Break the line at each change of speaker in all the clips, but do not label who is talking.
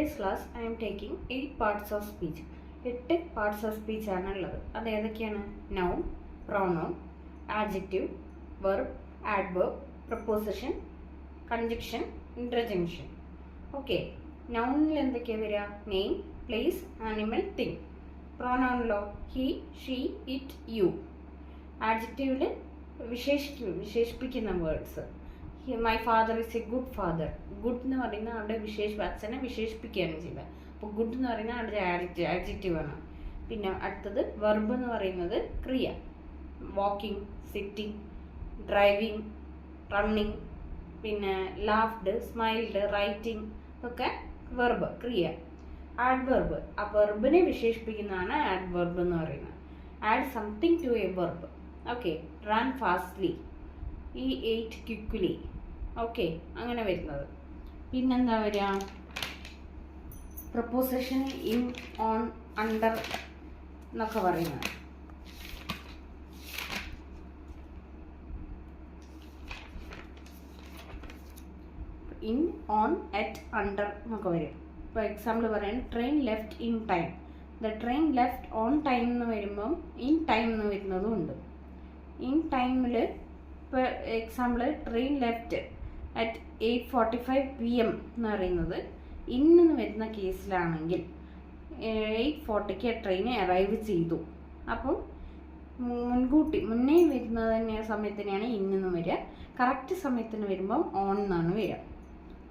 Today's class I am taking 8 parts of speech. 8 parts of speech ആണുള്ളത്. അത് ഏതൊക്കെയാണ്? Noun, pronoun, adjective, verb, adverb, preposition, conjunction, interjection. Okay. Nounൽ എന്തൊക്കെയാണ് വരിക? Name, place, animal, thing. Pronounലോ he, she, it, you. Adjectiveൽ വിശേഷിപ്പിക്കുന്ന words. My father is A good father. Good എന്ന് പറയുന്ന അവിടെ അച്ഛനെ വിശേഷിപ്പിക്കുകയാണ് ചെയ്യുന്നത്. അപ്പോൾ ഗുഡ് എന്ന് പറയുന്നത് അവിടെ ആഡ്ജക്റ്റീവ് ആണ്. പിന്നെ അടുത്തത് വെർബ് എന്ന് പറയുന്നത് ക്രിയ. വാക്കിംഗ്, സിറ്റിംഗ്, ഡ്രൈവിംഗ്, റണ്ണിങ്, പിന്നെ ലാഫ്ഡ്, സ്മൈൽഡ്, റൈറ്റിംഗ് ഒക്കെ വെർബ് ക്രിയ. ആഡ്വെർബ് ആ വെർബിനെ വിശേഷിപ്പിക്കുന്നതാണ് ആഡ്വെർബ് എന്ന് പറയുന്നത്. Add something to a verb. Okay. Run fastly, ഈ എയ്റ്റ് ക്വിക്ക്ലി. ഓക്കെ, അങ്ങനെ വരുന്നത്. പിന്നെന്താ വരിക? പ്രപ്പോസിഷൻ ഇൻ, ഓൺ, അണ്ടർ എന്നൊക്കെ പറയുന്നത്. ഇൻ, ഓൺ, അറ്റ്, അണ്ടർ എന്നൊക്കെ വരും. ഇപ്പോൾ എക്സാമ്പിൾ പറയാൻ train left in time. The train left on time എന്ന് വരുമ്പം ഇൻ ടൈം എന്ന് വരുന്നതും ഉണ്ട്. ഇൻ ടൈമിൽ ഇപ്പോൾ example train left at 8:45 PM എന്ന് പറയുന്നത് ഇന്നെന്ന് വരുന്ന കേസിലാണെങ്കിൽ 8:40 ട്രെയിൻ അറൈവ് ചെയ്തു. അപ്പം മുന്നേ വരുന്നത് തന്നെ സമയത്തിനെയാണ് ഇന്നെന്ന് വരിക. കറക്റ്റ് സമയത്തിന് വരുമ്പം ഓൺ എന്നാണ് വരിക.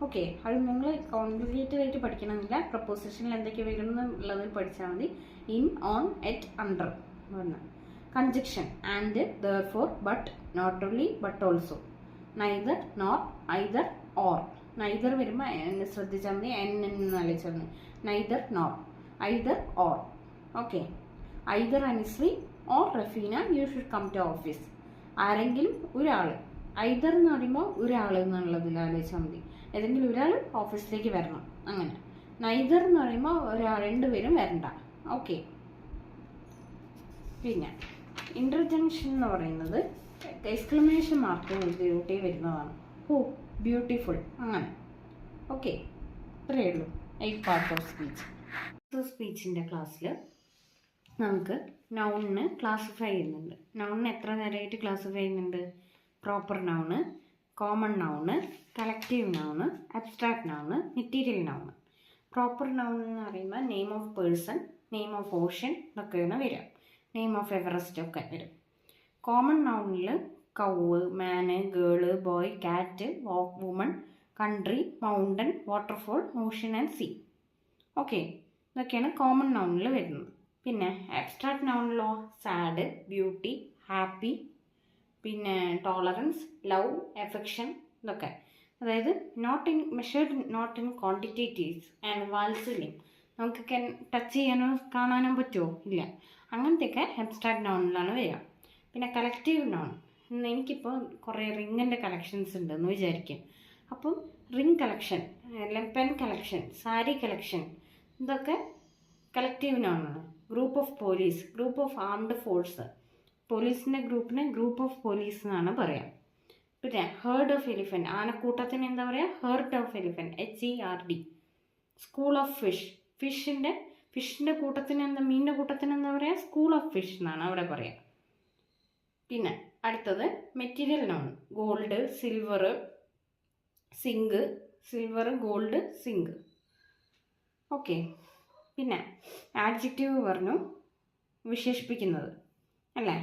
ഓക്കെ, അത് നിങ്ങൾ കോംപ്ലിക്കേറ്റഡ് ആയിട്ട് പഠിക്കണമെന്നില്ല. പ്രപ്പോസിഷനിൽ എന്തൊക്കെ വരും എന്നുള്ളതിൽ പഠിച്ചാൽ മതി. ഇൻ, ഓൺ, അറ്റ്, അണ്ടർ എന്ന് പറഞ്ഞാൽ. Congestion and, therefore, but, not only, but also. neither, nor, either, or. neither വരുമ്പോൾ എന്നെ ശ്രദ്ധിച്ചാൽ മതി. എന്ന് ആലോചിച്ചാൽ മതി. neither, nor, either, or. Okay. either Anusree or Rafeena you should come to office. ആരെങ്കിലും ഒരാൾ. either എന്ന് പറയുമ്പോൾ ഒരാൾ എന്നുള്ളതിൽ ആലോചിച്ചാൽ മതി. ഏതെങ്കിലും ഒരാൾ ഓഫീസിലേക്ക് വരണം, അങ്ങനെ. neither എന്ന് പറയുമ്പോൾ രണ്ടുപേരും വരണ്ട. ഓക്കെ. പിന്നെ ഇന്റർജങ്ഷൻ എന്ന് പറയുന്നത് എക്സ്ക്ലമേഷൻ മാർക്ക് കൂട്ടി വരുന്നതാണ്. ഓ ബ്യൂട്ടിഫുൾ, അങ്ങനെ. ഓക്കെ, ഇത്രയേ ഉള്ളൂ 8 പാർട്ട് ഓഫ് സ്പീച്ച്. സ്പീച്ചിൻ്റെ ക്ലാസ്സിൽ നമുക്ക് നൗണിന് ക്ലാസിഫൈ ചെയ്യുന്നുണ്ട്. നൗണിന് എത്ര നേരമായിട്ട് ക്ലാസിഫൈ ചെയ്യുന്നുണ്ട്? Proper noun, common noun, collective noun, abstract noun, material noun. Proper noun എന്ന് പറയുമ്പോൾ name of person, name of ocean എന്നൊക്കെയാണ് വരിക. നെയിം ഓഫ് എവറസ്റ്റ് ഒക്കെ വരും. കോമൺ നൗണിൽ cow, man, girl, boy, cat, woman, country, mountain, waterfall, ocean and sea. Okay, ഇതൊക്കെയാണ് common നൗണിൽ വരുന്നത്. പിന്നെ അബ്സ്ട്രാക്ട് നൗണിലോ സാഡ്, ബ്യൂട്ടി, ഹാപ്പി, പിന്നെ ടോളറൻസ്, ലവ്, എഫെക്ഷൻ ഇതൊക്കെ. അതായത് നോട്ട് ഇൻ ക്വാണ്ടിറ്റേറ്റീവ്സ് ആൻഡ് വാത്സല്യം. നമുക്ക് ടച്ച് ചെയ്യാനോ കാണാനോ പറ്റുമോ? ഇല്ല. അങ്ങനത്തെയൊക്കെ അബ്സ്ട്രാക്ട് നൗണിലാണ് വരിക. പിന്നെ കളക്റ്റീവ് നൗൺ. എനിക്കിപ്പോൾ കുറേ റിങ്ങിൻ്റെ കളക്ഷൻസ് ഉണ്ടെന്ന് വിചാരിക്കും. അപ്പം ring collection, pen collection, sari collection, ഇതൊക്കെ കളക്റ്റീവ് നൗണാണ്. Group of police, group of armed force. പോലീസിൻ്റെ ഗ്രൂപ്പിന് ഗ്രൂപ്പ് ഓഫ് പോലീസ് എന്നാണ് പറയുക. പിന്നെ ഹേർഡ് ഓഫ് എലിഫൻറ്റ്, ആനക്കൂട്ടത്തിന് എന്താ പറയുക? Herd of elephant, HERD. School of fish, ഫിഷിൻ്റെ കൂട്ടത്തിന് എന്താ, മീനിൻ്റെ കൂട്ടത്തിന് എന്താ പറയുക? സ്കൂൾ ഓഫ് ഫിഷ് എന്നാണ് അവിടെ പറയുക. പിന്നെ അടുത്തത് material noun. Gold, silver, zinc. Silver, gold, zinc. Okay. പിന്നെ ആഡ്ജക്റ്റീവ് പറഞ്ഞു, വിശേഷിപ്പിക്കുന്നത് അല്ലേ.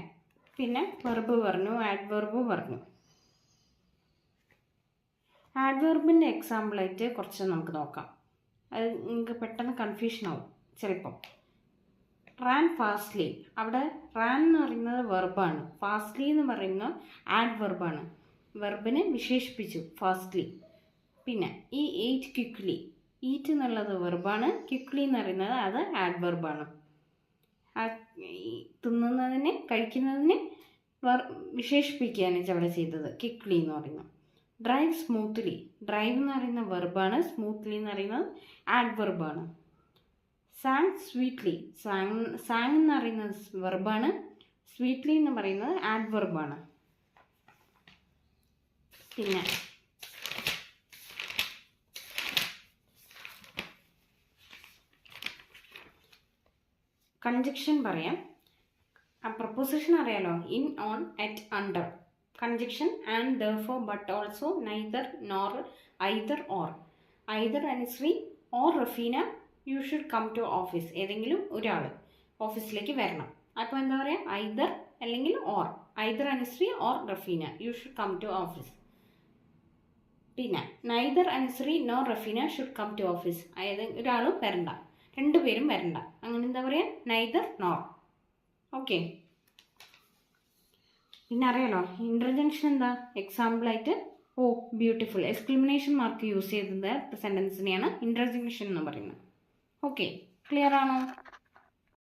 പിന്നെ വെർബ് പറഞ്ഞു, ആഡ്വെർബ് പറഞ്ഞു. ആഡ്വെർബിൻ്റെ എക്സാമ്പിളായിട്ട് കുറച്ച് നമുക്ക് നോക്കാം. അത് നിങ്ങൾക്ക് പെട്ടെന്ന് കൺഫ്യൂഷൻ ആവും ചിലപ്പം. റാൻ ഫാസ്റ്റ്ലി, അവിടെ റാൻ എന്ന് പറയുന്നത് വെർബാണ്. ഫാസ്റ്റ്ലി എന്ന് പറയുന്ന ആഡ്വെർബാണ്. വെർബിനെ വിശേഷിപ്പിച്ചു ഫാസ്റ്റ്ലി. പിന്നെ ഈ എയ്റ്റ് ക്വിക്ക്ലി, ഈറ്റ് എന്നുള്ളത് വെർബാണ്. ക്വിക്ക്ലി എന്ന് പറയുന്നത് അത് ആഡ്വെർബാണ്. തിന്നുന്നതിനെ, കഴിക്കുന്നതിനെ വിശേഷിപ്പിക്കുകയാണ് അവിടെ ചെയ്തത് ക്വിക്ക്ലി എന്ന് പറയുന്നത്. ഡ്രൈവ് സ്മൂത്ത്ലി, ഡ്രൈവ് എന്ന് പറയുന്ന വെർബാണ്. സ്മൂത്ത്ലി എന്ന് പറയുന്നത് ആഡ്വെർബാണ്. സാങ് സ്വീറ്റ്ലി, സാങ് എന്ന് പറയുന്നത് വെർബാണ്. സ്വീറ്റ്ലി എന്ന് പറയുന്നത് ആഡ്വെർബാണ്. പിന്നെ കൺജക്ഷൻ പറയാം. ആ പ്രൊപ്പോസിഷൻ അറിയാലോ, in, on, at, under. Conjunction and, therefore, but also, neither, nor, either, or. either Anusree or Rafeena you should come to office. ഏതെങ്കിലും ഒരാൾ ഓഫീസിലേക്ക് വരണം. അപ്പോൾ എന്താ പറയുക? either അല്ലെങ്കിൽ or. either Anusree or Rafeena you should come to office. പിന്നെ neither Anusree nor Rafeena should come to office. അതായത് ഒരാളും വരണ്ട, രണ്ടുപേരും വരണ്ട. അങ്ങനെ എന്താ പറയുക? neither, nor. ഓക്കെ. പിന്നെ അറിയാലോ ഇൻ്റർജെക്ഷൻ എന്താ? എക്സാമ്പിളായിട്ട് ഓ ബ്യൂട്ടിഫുൾ എക്സ്ക്ലമേഷൻ മാർക്ക് യൂസ് ചെയ്തത് സെൻറ്റൻസിനെയാണ് ഇൻ്റർജെക്ഷൻ എന്ന് പറയുന്നത്. ഓക്കെ, ക്ലിയർ ആണോ?